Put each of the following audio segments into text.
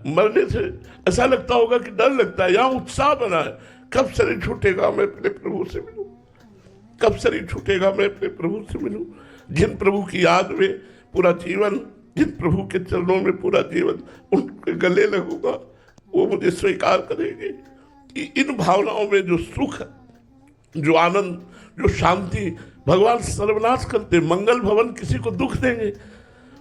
मरने से ऐसा लगता होगा कि डर लगता है, यहाँ उत्साह बना है, कब शरीर छूटेगा मैं अपने प्रभु से मिलूं, कब शरीर छूटेगा मैं अपने प्रभु से मिलूं। जिन प्रभु की याद में पूरा जीवन, जिन प्रभु के चरणों में पूरा जीवन उनके गले लगूंगा, वो मुझे स्वीकार करेंगे। कि इन भावनाओं में जो सुख, जो आनंद, जो शांति, भगवान सर्वनाश करते। मंगल भवन किसी को दुख देंगे,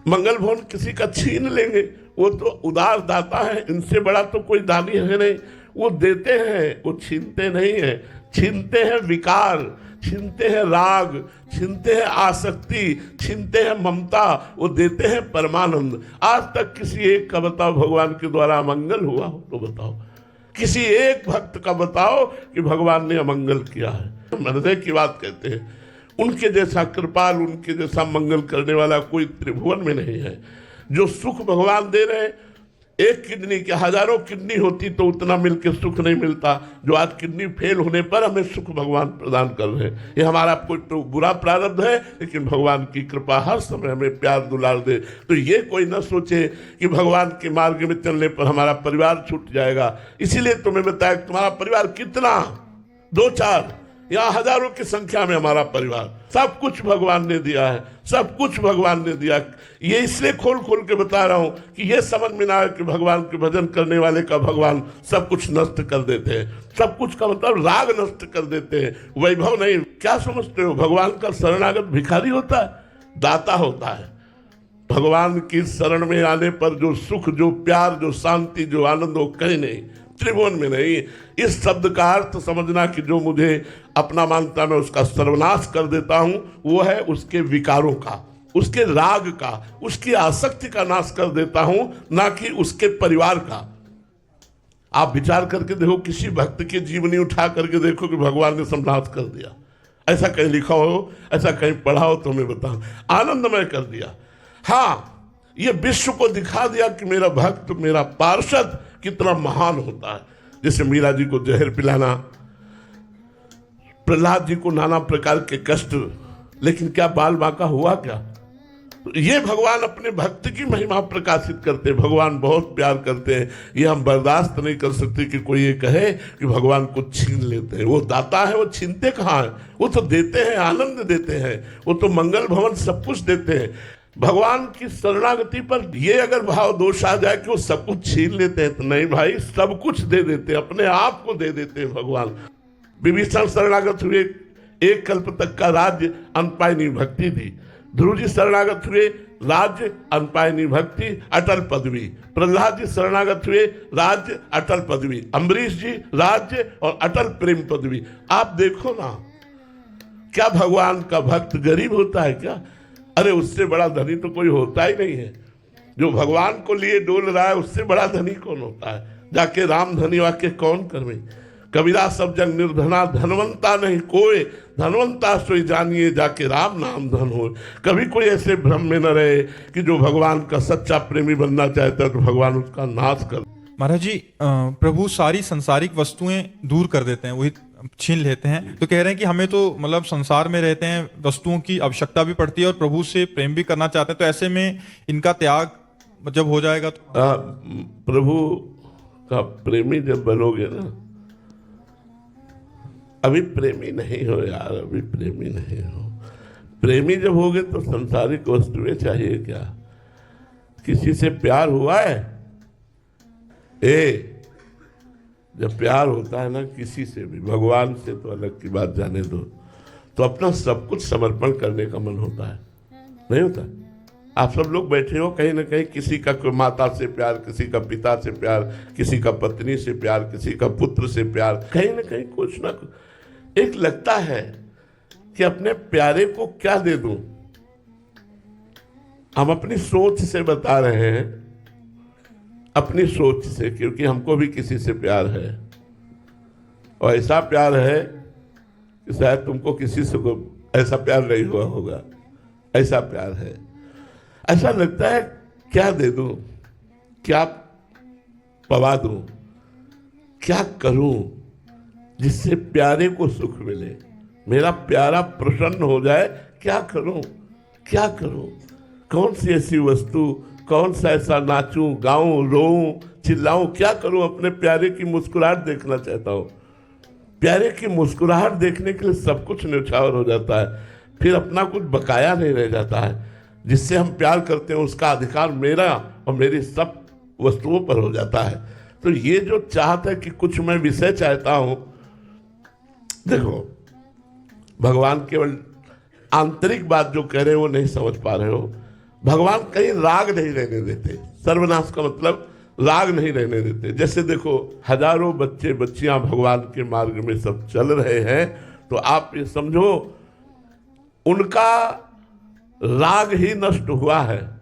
मंगल भवन किसी का छीन लेंगे, वो तो उदार दाता है, इनसे बड़ा तो कोई दानी है नहीं। वो देते हैं, वो छीनते नहीं है। छीनते हैं विकार, छीनते हैं राग, छीनते हैं आसक्ति, छीनते हैं ममता, वो देते हैं परमानंद। आज तक किसी एक का बताओ भगवान के द्वारा अमंगल हुआ हो तो बताओ, किसी एक भक्त का बताओ कि भगवान ने अमंगल किया है। हृदय की बात कहते हैं, उनके जैसा कृपाल, उनके जैसा मंगल करने वाला कोई त्रिभुवन में नहीं है। जो सुख भगवान दे रहे हैं, एक किडनी के हजारों किडनी होती तो उतना मिलकर सुख नहीं मिलता जो आज किडनी फेल होने पर हमें सुख भगवान प्रदान कर रहे हैं। ये हमारा कोई तो बुरा प्रारब्ध है, लेकिन भगवान की कृपा हर समय हमें प्यार दुलार दे। तो ये कोई न सोचे कि भगवान के मार्ग में चलने पर हमारा परिवार छूट जाएगा। इसीलिए तुम्हें बताया तुम्हारा परिवार कितना, 2-4 या हजारों की संख्या में हमारा परिवार, सब कुछ भगवान ने दिया है, सब कुछ भगवान ने दिया। ये इसलिए खोल खोल के बता रहा हूं कि ये समझ में ना आए कि भगवान के भजन करने वाले का भगवान सब कुछ नष्ट कर देते हैं। सब कुछ का मतलब राग नष्ट कर देते हैं, वैभव नहीं। क्या समझते हो, भगवान का शरणागत भिखारी होता है, दाता होता है। भगवान की शरण में आने पर जो सुख, जो प्यार, जो शांति, जो आनंद, वो कहीं नहीं, त्रिभुवन में नहीं। इस शब्द का अर्थ समझना कि जो मुझे अपना मानता मैं उसका सर्वनाश कर देता हूं, वो है उसके विकारों का, उसके राग का, उसकी आसक्ति का नाश कर देता हूं, ना कि उसके परिवार का। आप विचार करके देखो, किसी भक्त की जीवनी उठा करके देखो कि भगवान ने सर्वनाश कर दिया। ऐसा कहीं लिखा हो, ऐसा कहीं पढ़ा हो तो मैं बताऊं, आनंदमय कर दिया। हाँ, ये विश्व को दिखा दिया कि मेरा भक्त, मेरा पार्षद कितना महान होता है। जैसे मीरा जी को जहर पिलाना, प्रहलाद जी को नाना प्रकार के कष्ट, लेकिन क्या बाल बांका हुआ क्या? तो ये भगवान अपने भक्त की महिमा प्रकाशित करते हैं। भगवान बहुत प्यार करते हैं। ये हम बर्दाश्त नहीं कर सकते कि कोई ये कहे कि भगवान को छीन लेते हैं। वो दाता है, वो छीनते कहाँ हैं? वो तो देते हैं, आनंद देते हैं, वो तो मंगल भवन सब कुछ देते हैं। भगवान की शरणागति पर ये अगर भाव दोष आ जाए कि वो सब कुछ छीन लेते हैं, तो नहीं भाई, सब कुछ दे देते हैं, अपने आप को दे देते हैं भगवान। विभीषण शरणागत हुए, एक कल्प तक का राज्य, अनपायनी भक्ति दी। ध्रुव जी शरणागत हुए, राज्य, अनपायनी भक्ति, अटल पदवी। प्रहलाद जी शरणागत हुए, राज्य, अटल पदवी। अम्बरीश जी राज्य और अटल प्रेम पदवी। आप देखो ना, क्या भगवान का भक्त गरीब होता है क्या? अरे उससे बड़ा धनी तो कोई होता ही नहीं है। जो भगवान को लिए डोल रहा है, उससे बड़ा धनी कौन होता है? जाके राम धनी वाक्य कौन करवे। कबीरा सब जन निर्धना, धनवंता नहीं कोई, धनवंता सोई जानिए, जाके राम नाम धन हो। कभी कोई ऐसे भ्रम में न रहे कि जो भगवान का सच्चा प्रेमी बनना चाहता है तो भगवान उसका नाश कर। महाराज जी, प्रभु सारी संसारिक वस्तुएं दूर कर देते हैं, वही छीन लेते हैं। तो कह रहे हैं कि हमें तो मतलब संसार में रहते हैं, वस्तुओं की आवश्यकता भी पड़ती है और प्रभु से प्रेम भी करना चाहते हैं। तो ऐसे में इनका त्याग जब हो जाएगा तो प्रभु का प्रेमी जब बनोगे ना, अभी प्रेमी नहीं हो यार, अभी प्रेमी नहीं हो। प्रेमी जब होगे तो संसारिक वस्तुएं चाहिए क्या? किसी से प्यार हुआ है? जब प्यार होता है ना किसी से भी, भगवान से तो अलग की बात जाने दो, तो अपना सब कुछ समर्पण करने का मन होता है, नहीं होता? आप सब लोग बैठे हो, कहीं ना कहीं किसी का माता से प्यार, किसी का पिता से प्यार, किसी का पत्नी से प्यार, किसी का पुत्र से प्यार, कहीं ना कहीं कुछ ना कुछ एक लगता है कि अपने प्यारे को क्या दे दूं। हम अपनी सोच से बता रहे हैं, अपनी सोच से, क्योंकि हमको भी किसी से प्यार है और ऐसा प्यार है कि शायद तुमको किसी से को ऐसा प्यार नहीं हुआ होगा। ऐसा प्यार है, ऐसा लगता है क्या दे दूं, क्या पवा दूं, क्या करूं जिससे प्यारे को सुख मिले, मेरा प्यारा प्रसन्न हो जाए। क्या करूं, क्या करूं? कौन सी ऐसी वस्तु कौन सा ऐसा नाचूं, गाऊं, रोऊं, चिल्लाऊं, क्या करूं, अपने प्यारे की मुस्कुराहट देखना चाहता हूं। प्यारे की मुस्कुराहट देखने के लिए सब कुछ न्यौछावर हो जाता है, फिर अपना कुछ बकाया नहीं रह जाता है। जिससे हम प्यार करते हैं उसका अधिकार मेरा और मेरी सब वस्तुओं पर हो जाता है। तो ये जो चाहत है कि कुछ मैं विषय चाहता हूं, देखो भगवान केवल आंतरिक बात जो कह रहे हो वो नहीं समझ पा रहे हो। भगवान कहीं राग नहीं रहने देते। सर्वनाश का मतलब राग नहीं रहने देते। जैसे देखो हजारों बच्चे बच्चियां भगवान के मार्ग में सब चल रहे हैं, तो आप ये समझो उनका राग ही नष्ट हुआ है।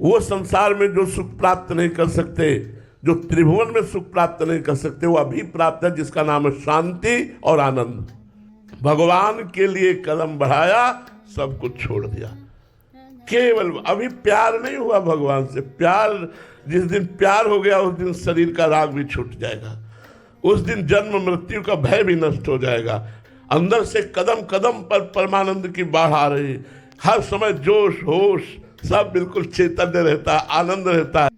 वो संसार में जो सुख प्राप्त नहीं कर सकते, जो त्रिभुवन में सुख प्राप्त नहीं कर सकते, वो अभी प्राप्त है, जिसका नाम है शांति और आनंद। भगवान के लिए कदम बढ़ाया, सब कुछ छोड़ दिया। केवल अभी प्यार नहीं हुआ भगवान से। प्यार, जिस दिन प्यार हो गया उस दिन शरीर का राग भी छूट जाएगा। उस दिन जन्म मृत्यु का भय भी नष्ट हो जाएगा। अंदर से कदम कदम पर परमानंद की बाढ़ आ रही। हर समय जोश होश सब बिल्कुल चैतन्य रहता है, आनंद रहता है।